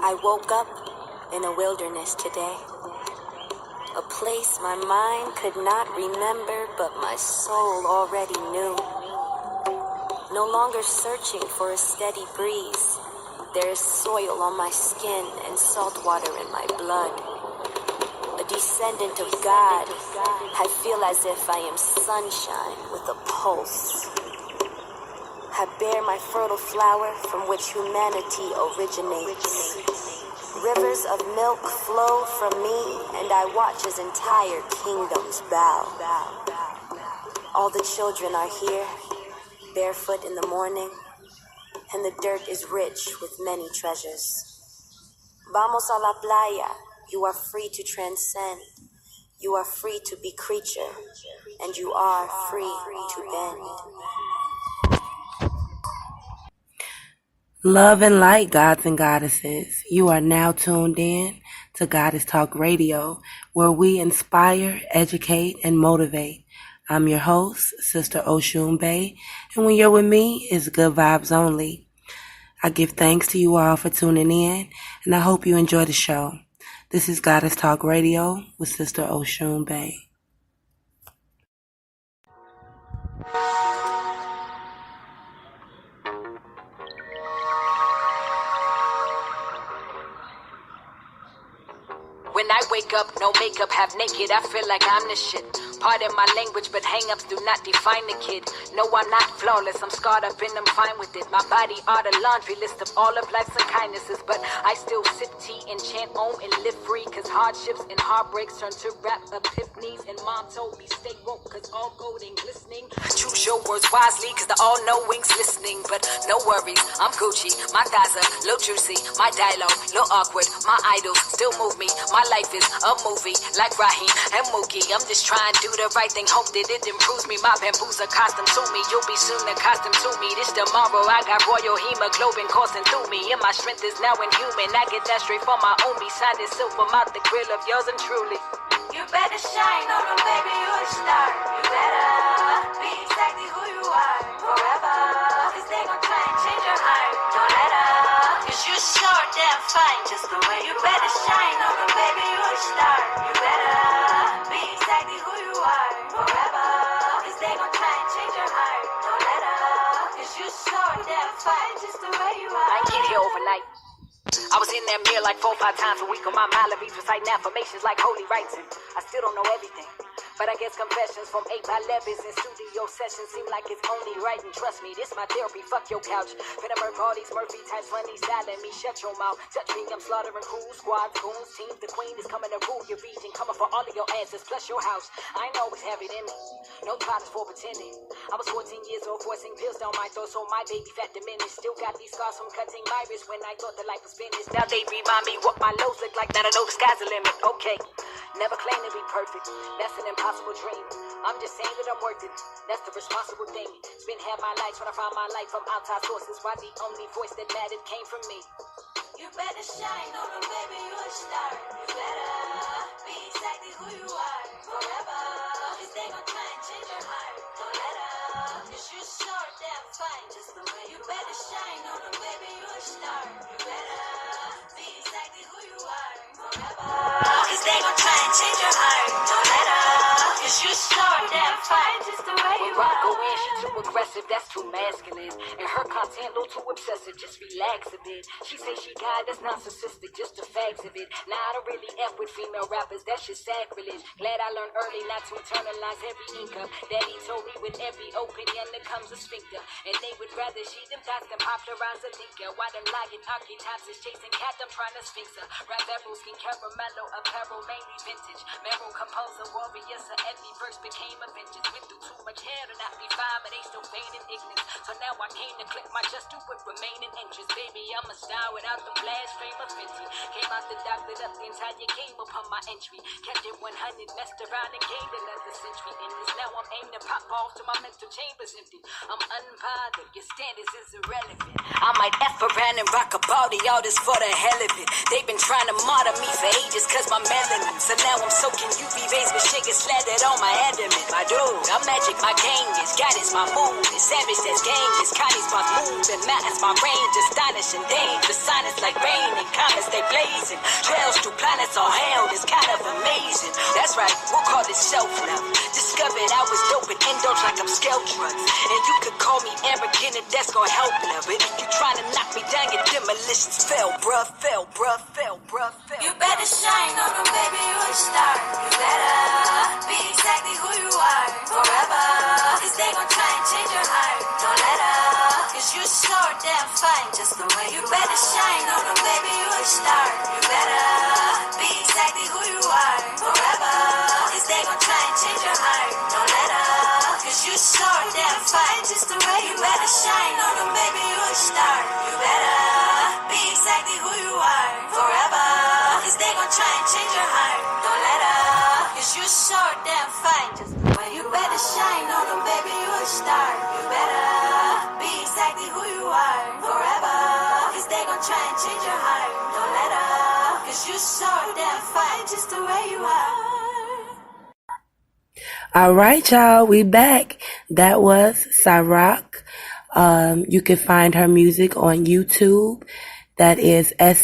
I woke up in a wilderness today, a place my mind could not remember, but my soul already knew. No longer searching for a steady breeze, there is soil on my skin and salt water in my blood. A descendant of God, I feel as if I am sunshine with a pulse. I bear my fertile flower from which humanity originates. Rivers of milk flow from me, and I watch as entire kingdoms bow. All the children are here, barefoot in the morning, and the dirt is rich with many treasures. Vamos a la playa, you are free to transcend. You are free to be creature, and you are free to bend. Love and light, gods and goddesses. You are now tuned in to GoddessTalk Radio, where we inspire, educate, and motivate. I'm your host, Sister Oshun Bay, and when you're with me, it's good vibes only. I give thanks to you all for tuning in, and I hope you enjoy the show. This is GoddessTalk Radio with Sister Oshun Bay. When I wake up, no makeup, half naked, I feel like I'm the shit. Pardon my language, but hang-ups do not define the kid. No, I'm not flawless, I'm scarred up and I'm fine with it. My body are the laundry list of all of life's kindnesses, but I still sip tea and chant om and live free, cause hardships and heartbreaks turn to rap epiphanies. And mom told me stay woke, cause all gold ain't glistening. Choose your words wisely, cause the all-knowing's listening. But no worries, I'm Gucci, my thighs are little juicy, my dialogue little awkward, my idols still move me. My life is a movie, like Raheem and Mookie. I'm just trying to do the right thing, hope that it improves me. My bamboo's accustomed to me, you'll be soon accustomed to me. This tomorrow, I got royal hemoglobin coursing through me, and my strength is now inhuman. I get that straight from my own, beside this silver mouth, the grill of yours and truly. You better shine on them, baby, you a star. You better be exactly who you are forever, cause they gon' try and change your heart. Don't let up, cause you're so damn fine just the way you better shine on them, baby, you a star. You better be exactly who you are forever, cause they gon' try and change your heart. Don't let up, cause you're so damn fine just the way you are. I ain't get here overnight. I was in that mirror like 4-5 times a week on my Malavies, reciting affirmations like holy rites, and I still don't know everything. But I guess confessions from 8x11s and studio sessions seem like it's only right. And trust me, this my therapy, fuck your couch. Finna murk all these Murphy types, funny style, let me shut your mouth. Touch me, I'm slaughtering crews, squads, goons, teams. The queen is coming to rule your region, coming for all of your answers, plus your house. I ain't always have it in me, no titles for pretending. I was 14 years old, forcing pills down my throat, so my baby fat diminished. Still got these scars from cutting my wrist when I thought that life was finished. Now they remind me what my lows look like, now I know the sky's the limit. Okay, never claim to be perfect, that's an impossible dream. I'm just saying that I'm worth it, that's the responsible thing. Spent half my life trying to find my life from outside sources, why the only voice that mattered came from me. You better shine on them, baby, you a star. You better be exactly who you are forever, cause they gon' try and change your heart. Don't let up, cause you're so damn fine just the way you better shine on them, baby, you a star. You better be exactly who you are forever, cause they gon' try and change your heart. Don't let up, cause you're so damn fine just the way you are. When Rock go in, she too aggressive, that's too masculine. And her content a little too obsessive, just relax a bit. She say she got that's narcissistic, just the facts of it. Now I don't really F with female rappers, that's just sacrilege. Glad I learned early not to internalize every income. Daddy told me with every opinion there comes a sphincter, and they would rather she them thoughts than popularize a thinker. Why them lying archetypes is chasing cat, I'm trying to sphinx her. Rap apple, skin caramello, apparel, mainly vintage. Meryl composer, warrior, so every verse became a vengeance. Went through too much hair to not be fine, but they still fade in ignorance. So now I came to click my just do with remaining interest. Baby, I'm a star without the blast frame of Fenty. Came out the dark, lit up the entire game upon my entry. Kept it 100, messed around and gained another century. In this now I'm aimed to pop off till my mental chamber's empty. I'm unbothered, your standards is irrelevant. I might F around and rock a body, all this for the hell of it. They've been trying to martyr me for ages cause my melanin. So now I'm soaking UV rays with sugar slathered on my adamant. My dude, I'm magic, my game is goddess, my mood is savage, that's game is Connie's my move and matters, my range astonishing, dangerous, silence like rain and comets stay blazing. Trails through planets all hell is kind of amazing. That's right, we'll call this self-love. Discovered I was dope and indulge like I'm scale drugs. And you could call me arrogant and that's gonna help love. But if you trying to knock me down, your demolitions fell, bruh, fell, bruh, fell, bruh, fell. You better shine on them, baby, you a star. You better be exactly who you are forever. Cause they gon' try and change your heart. Don't let up, cause you're so damn fine just the way you better shine on them, baby, you a star. You better be exactly who you are forever. Cause they gon' try and change your heart. Don't let up, cause you're so damn fine just the way you better shine on them, baby, you a star. You better be exactly who you are forever. Cause they gon' try and change your heart. Don't let up, cause you're so damn fine just the way you better shine on them, baby, you a star. You better be exactly who you are forever. Cause they gon' try and change your heart. Don't let up, cause you're so damn fine just the way you are. All right, y'all, we back. That was Cyrock. You can find her music on YouTube. That is SA-ROC.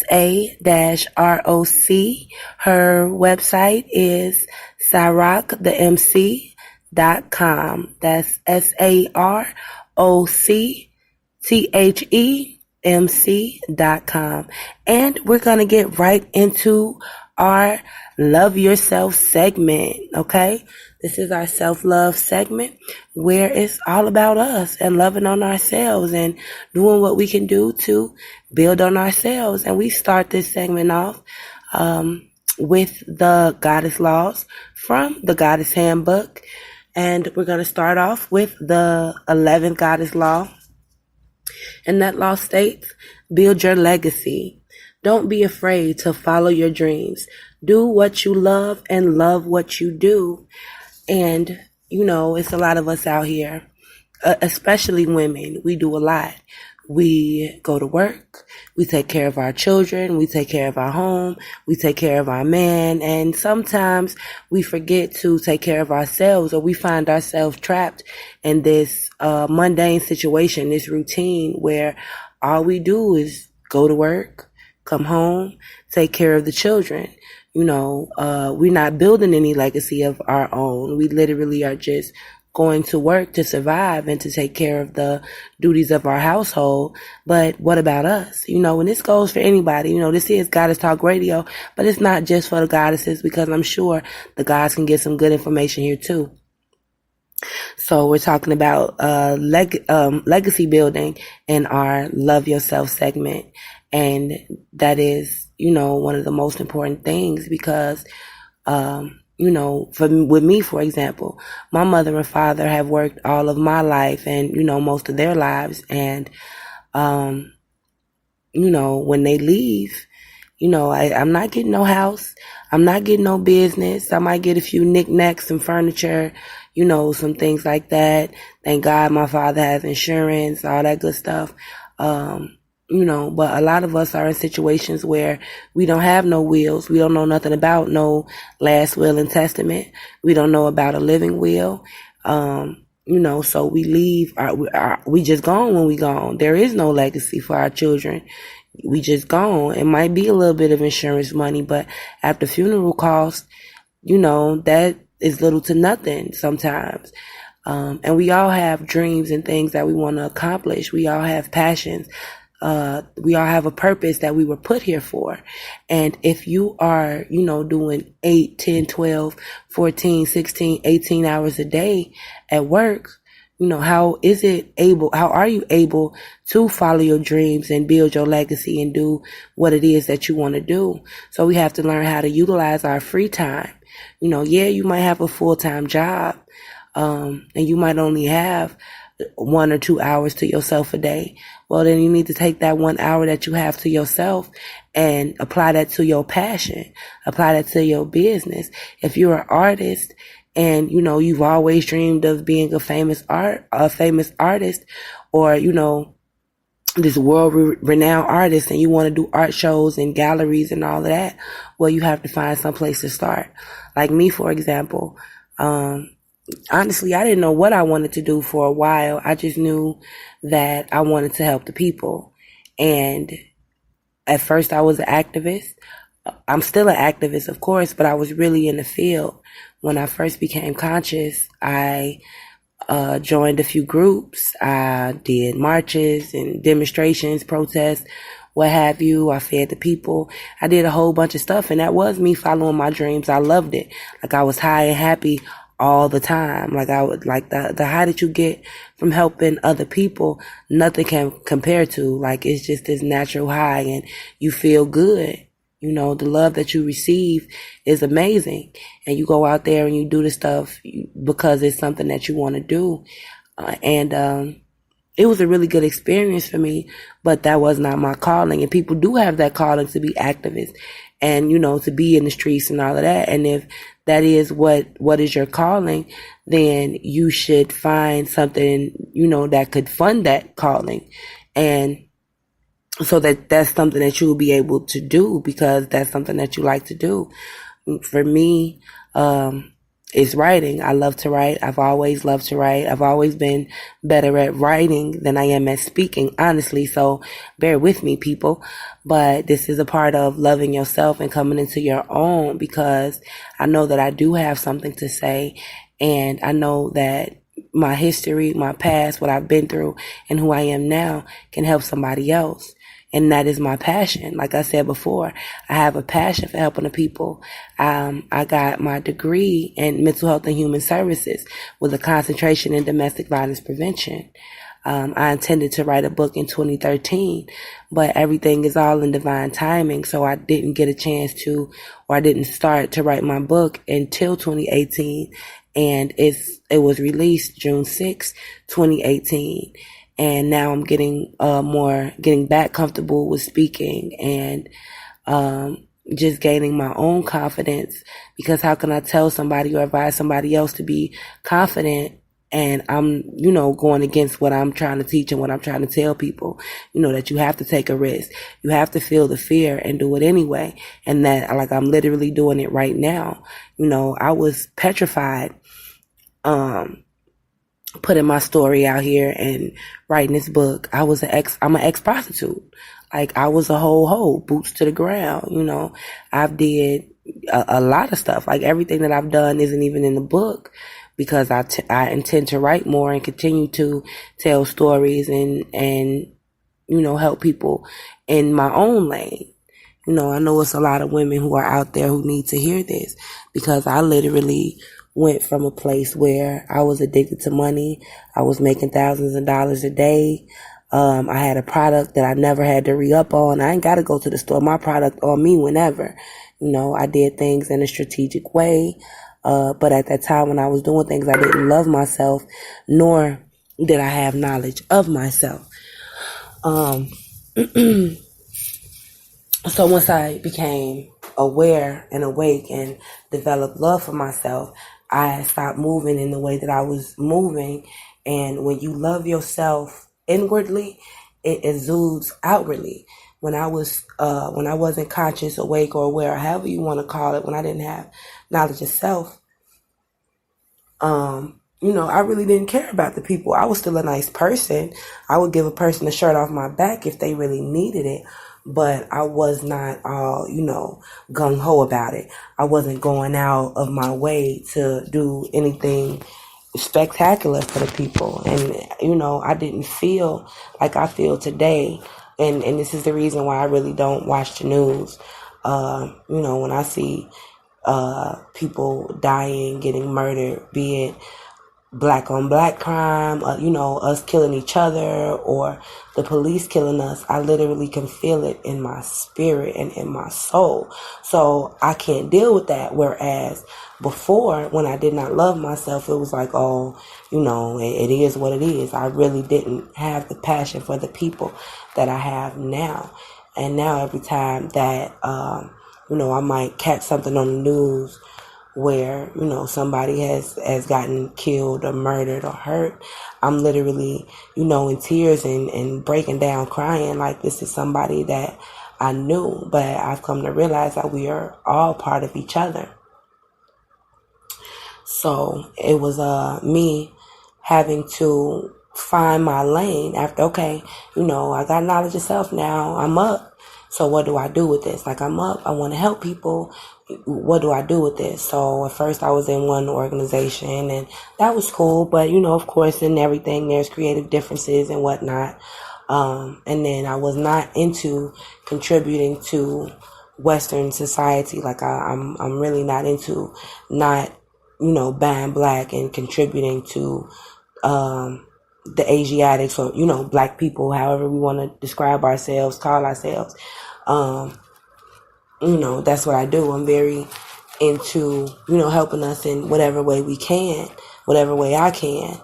Her website is cyrockthemc.com. That's SAROCTHEMC.com. And we're going to get right into our Love Yourself segment, okay? This is our self-love segment where it's all about us and loving on ourselves and doing what we can do to build on ourselves. And we start this segment off with the Goddess Laws from the Goddess Handbook. And we're going to start off with the 11th Goddess Law. And that law states, build your legacy. Don't be afraid to follow your dreams. Do what you love and love what you do. And, you know, it's a lot of us out here, especially women. We do a lot. We go to work. We take care of our children. We take care of our home. We take care of our man. And sometimes we forget to take care of ourselves, or we find ourselves trapped in this mundane situation, this routine where all we do is go to work, come home, take care of the children. You know, we're not building any legacy of our own. We literally are just going to work to survive and to take care of the duties of our household. But what about us? You know, and this goes for anybody. You know, this is Goddess Talk Radio, but it's not just for the goddesses, because I'm sure the gods can get some good information here too. So we're talking about legacy building in our Love Yourself segment. And that is, you know, one of the most important things because, you know, with me, for example, my mother and father have worked all of my life and, you know, most of their lives. And, you know, when they leave, you know, I'm not getting no house. I'm not getting no business. I might get a few knickknacks, some furniture, you know, some things like that. Thank God my father has insurance, all that good stuff. You know, but a lot of us are in situations where we don't have no wills. We don't know nothing about no last will and testament. We don't know about a living will. You know, so we leave, we just gone when we gone. There is no legacy for our children. We just gone. It might be a little bit of insurance money, but after funeral costs, you know, that is little to nothing sometimes. And we all have dreams and things that we want to accomplish. We all have passions. We all have a purpose that we were put here for. And if you are, you know, doing 8, 10, 12, 14, 16, 18 hours a day at work, you know, how are you able to follow your dreams and build your legacy and do what it is that you want to do? So we have to learn how to utilize our free time. You know, yeah, you might have a full-time job, and you might only have 1 or 2 hours to yourself a day. Well, then you need to take that 1 hour that you have to yourself and apply that to your passion, apply that to your business. If you're an artist and, you know, you've always dreamed of being a famous artist, or, you know, this world-renowned artist, and you want to do art shows and galleries and all of that, well, you have to find some place to start. Like me, for example, honestly, I didn't know what I wanted to do for a while. I just knew that I wanted to help the people. And at first I was an activist. I'm still an activist, of course, but I was really in the field. When I first became conscious, I joined a few groups. I did marches and demonstrations, protests, what have you. I fed the people. I did a whole bunch of stuff, and that was me following my dreams. I loved it. Like, I was high and happy all the time. Like, I would, like, the high that you get from helping other people, nothing can compare to. Like, it's just this natural high, and you feel good. You know, the love that you receive is amazing. And you go out there and you do the stuff because it's something that you want to do. And it was a really good experience for me, but that was not my calling. And people do have that calling to be activists and, you know, to be in the streets and all of that. And if that is what is your calling, then you should find something, you know, that could fund that calling. And so that's something that you will be able to do because that's something that you like to do. For me, it's writing. I love to write. I've always loved to write. I've always been better at writing than I am at speaking, honestly. So bear with me, people. But this is a part of loving yourself and coming into your own, because I know that I do have something to say, and I know that my history, my past, what I've been through, and who I am now can help somebody else. And that is my passion. Like I said before, I have a passion for helping the people. I got my degree in mental health and human services with a concentration in domestic violence prevention. I intended to write a book in 2013, but everything is all in divine timing. So I didn't get a chance to, or I didn't start to write my book until 2018. And it was released June 6, 2018. And now I'm getting back comfortable with speaking and just gaining my own confidence, because how can I tell somebody or advise somebody else to be confident and I'm, you know, going against what I'm trying to teach and what I'm trying to tell people, you know, that you have to take a risk. You have to feel the fear and do it anyway. And that, like, I'm literally doing it right now. You know, I was petrified, putting my story out here and writing this book. I'm an ex-prostitute. Like, I was a whole hoe, boots to the ground, you know. I've did a lot of stuff. Like, everything that I've done isn't even in the book, because I intend to write more and continue to tell stories and, you know, help people in my own lane. You know, I know it's a lot of women who are out there who need to hear this, because I literally went from a place where I was addicted to money. I was making thousands of dollars a day. I had a product that I never had to re-up on. I ain't got to go to the store. My product on me whenever. You know, I did things in a strategic way. But at that time when I was doing things, I didn't love myself, nor did I have knowledge of myself. So once I became aware and awake and developed love for myself, I stopped moving in the way that I was moving. And when you love yourself inwardly, it exudes outwardly. When I wasn't conscious, awake, or aware, however you want to call it, when I didn't have knowledge of self, you know, I really didn't care about the people. I was still a nice person. I would give a person a shirt off my back if they really needed it. But I was not all, you know, gung-ho about it. I wasn't going out of my way to do anything spectacular for the people. And, you know, I didn't feel like I feel today. And this is the reason why I really don't watch the news. You know, when I see people dying, getting murdered, be it black on black crime, you know, us killing each other, or the police killing us, I literally can feel it in my spirit and in my soul. So I can't deal with that. Whereas before, when I did not love myself, it was like, oh, you know, it is what it is. I really didn't have the passion for the people that I have now. And now every time that, you know, I might catch something on the news where, you know, somebody has gotten killed or murdered or hurt, I'm literally, you know, in tears and breaking down crying, like this is somebody that I knew. But I've come to realize that we are all part of each other. So it was me having to find my lane after, okay, you know, I got knowledge of self now, I'm up. So what do I do with this? Like, I'm up, I want to help people. What do I do with this? So at first I was in one organization, and that was cool. But, of course, in everything, there's creative differences and whatnot. And then I was not into contributing to Western society. Like, I'm really not into not, buying black and contributing to, the Asiatics, or, black people, however we want to describe ourselves, call ourselves. That's what I do. I'm very into, helping us in whatever way we can, whatever way I can.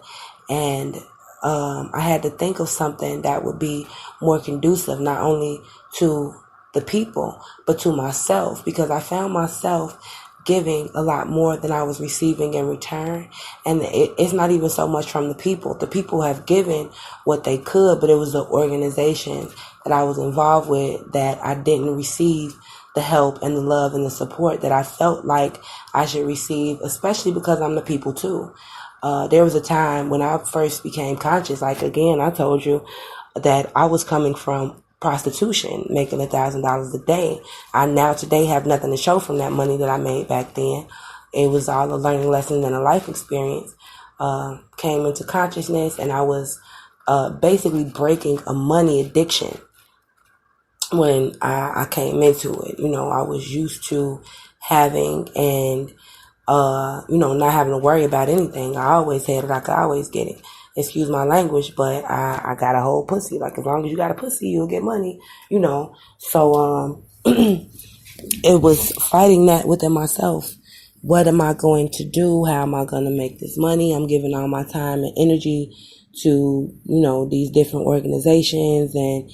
And I had to think of something that would be more conducive, not only to the people, but to myself, because I found myself giving a lot more than I was receiving in return. And it's not even so much from the people. The people have given what they could, but it was the organization that I was involved with that I didn't receive the help and the love and the support that I felt like I should receive, especially because I'm the people too. There was a time when I first became conscious, like, again, I told you that I was coming from prostitution, making $1,000 a day. I now today have nothing to show from that money that I made back then. It was all a learning lesson and a life experience. Came into consciousness, and I was basically breaking a money addiction when I came into it. I was used to having and not having to worry about anything. I always had it. I could always get it. Excuse my language, but I got a whole pussy. Like, as long as you got a pussy, you'll get money, So, it was fighting that within myself. What am I going to do? How am I going to make this money? I'm giving all my time and energy to, these different organizations, and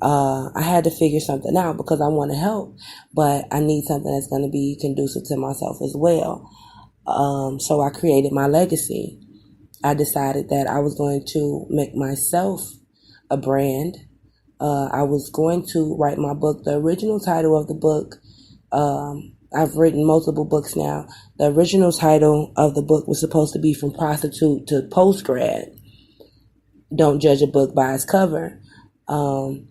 I had to figure something out because I want to help, but I need something that's going to be conducive to myself as well. So I created my legacy. I decided that I was going to make myself a brand. I was going to write my book. The original title of the book, I've written multiple books now. The original title of the book was supposed to be From Prostitute to Postgrad. Don't judge a book by its cover. But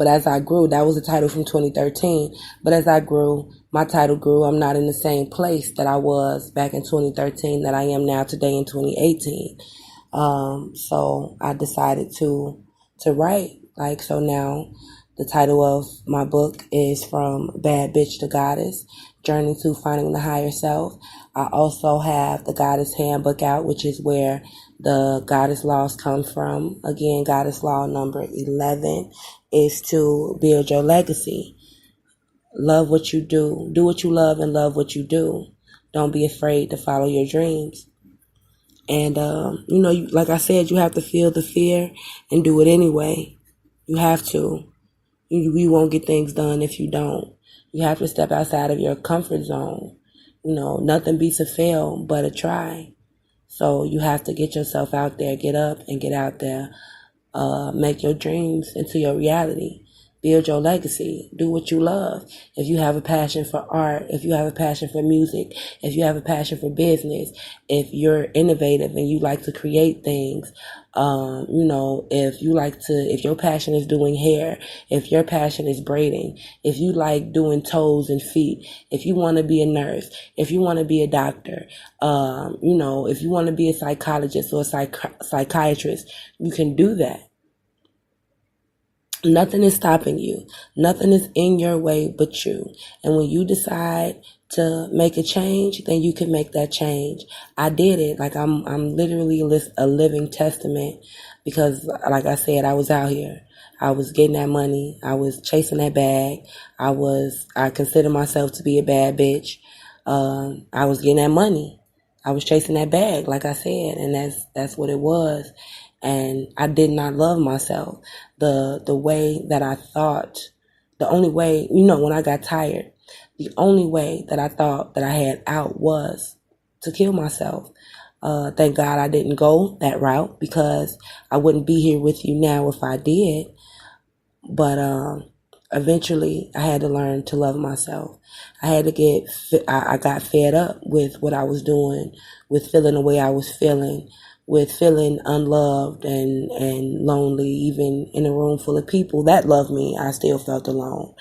as I grew, that was the title from 2013. But as I grew, my title grew. I'm not in the same place that I was back in 2013 that I am now today in 2018. So I decided to write. So now the title of my book is From Bad Bitch to Goddess, Journey to Finding the Higher Self. I also have the Goddess Handbook out, which is where the Goddess Laws come from. Again, Goddess Law number 11 is to build your legacy. Love what you do. Do what you love and love what you do. Don't be afraid to follow your dreams. And, like I said, you have to feel the fear and do it anyway. You have to. You won't get things done if you don't. You have to step outside of your comfort zone. Nothing beats a fail but a try. So you have to get yourself out there, get up and get out there. Make your dreams into your reality. Build your legacy. Do what you love. If you have a passion for art, if you have a passion for music, if you have a passion for business, if you're innovative and you like to create things, if your passion is doing hair, if your passion is braiding, if you like doing toes and feet, if you want to be a nurse, if you want to be a doctor, if you want to be a psychologist or a psychiatrist, you can do that. Nothing is stopping you. Nothing is in your way but you. And when you decide to make a change, then you can make that change. I did it. I'm literally a living testament because, like I said, I was out here. I was getting that money. I was chasing that bag. I consider myself to be a bad bitch. I was getting that money. I was chasing that bag, like I said, and that's what it was. And I did not love myself. The way that I thought, the only way, when I got tired, the only way that I thought that I had out was to kill myself. Thank God I didn't go that route because I wouldn't be here with you now if I did. But eventually I had to learn to love myself. I had to I got fed up with what I was doing, with feeling the way I was feeling, with feeling unloved and lonely, even in a room full of people that loved me. I still felt alone.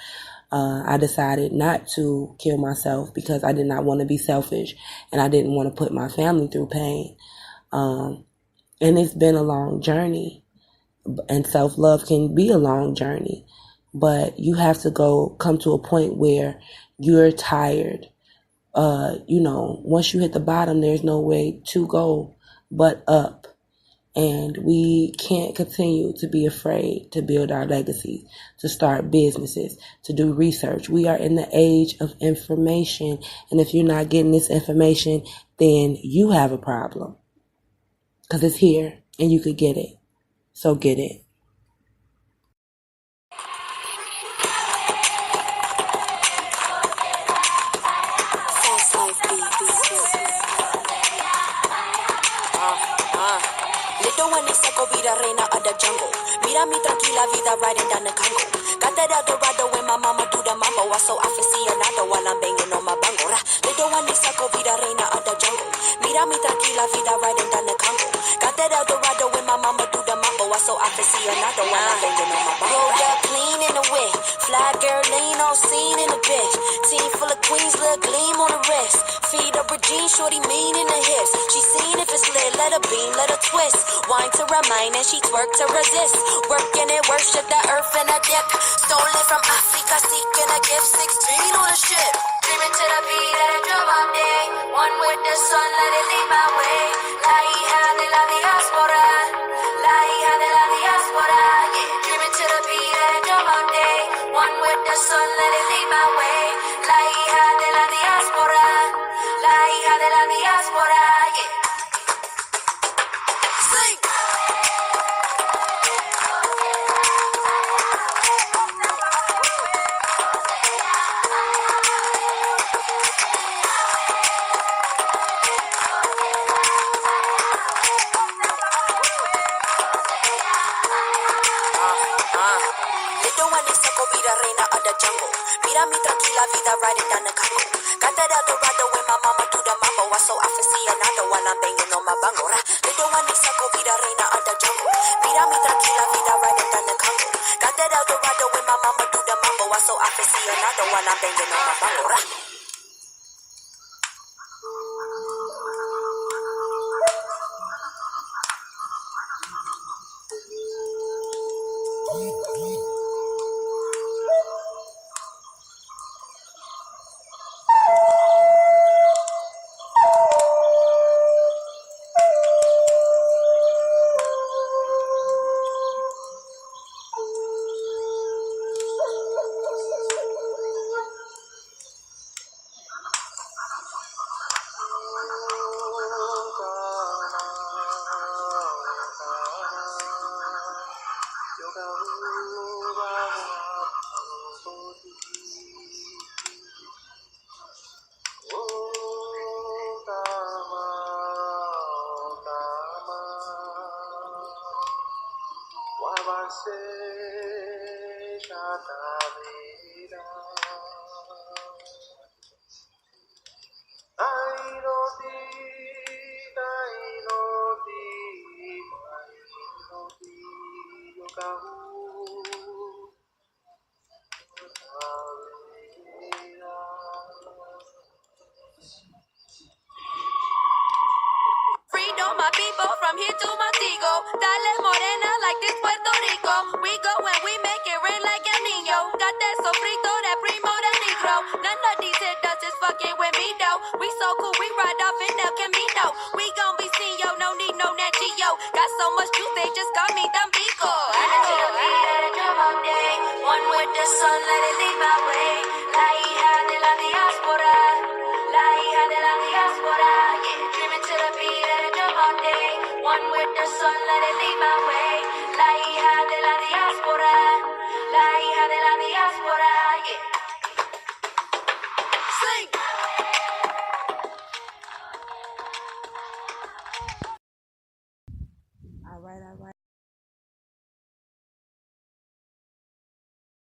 I decided not to kill myself because I did not want to be selfish and I didn't want to put my family through pain. And it's been a long journey, and self-love can be a long journey, but you have to come to a point where you're tired. Once you hit the bottom, there's no way to go but up. And we can't continue to be afraid to build our legacies, to start businesses, to do research. We are in the age of information. And if you're not getting this information, then you have a problem. Because it's here and you could get it. So get it. Fast life Le don't want to be the reina of the jungle. Mira mi tranquila vida riding down the Congo. Got that Eldorado when my mama do the mambo. I so aficionado while I'm banging on my bangora. Le don't want to be the reina of the jungle. Mira mi tranquila vida riding down the Congo. Got that Eldorado when my mama do the mambo. I so aficionado while I'm banging on my bangora. Rolled up clean in the whip. Fly girl lean on scene in the bitch. Team full of queens, little gleam on the wrist. Feed up her jeans, shorty mean in the hips. She seen if it's lit, let her beam, let her twist. Wine to remind and she twerk to resist. Working it, worship the earth and a dip. Stolen from Africa, seeking a gift. 16 on a ship. Dreaming to the beat of the drum all day. One with the sun, let it lead my way. La hija de la diaspora. La hija de la diaspora. Yeah, dreaming to the beat of the drum all day. One with the sun, let it lead my way. La hija de la diaspora. La hija de la diaspora. Yeah. Sing. Reina of the jungle. Mira mi tranquila vida riding down the Congo. Got that Eldorado when my mama do the mambo. I so aficionado while I'm banging on my bangora. Little one is vida reina of the jungle. Mira mi tranquila vida riding down the Congo. Got that Eldorado when my mama do the mambo. I so aficionado while I'm banging on my bangora. Freedom, my people, from here to Montego. Dale morena like this Puerto Rico. We go and we make it rain like El Nino. Got that sofrito, that primo, that negro. None of these hitters is fucking with me though. We so cool, we ride off in El Camino. We gon' be seen, yo, no need no Nat Geo. Got so much juice, they just call me Tampico. One with the sun, let it lead my way. La hija de la diaspora. La hija de la diaspora. Yeah, dreaming to the beat of the drum all day. One with the sun, let it lead my way. La hija de la diaspora. La hija de la diaspora. Yeah. Sing.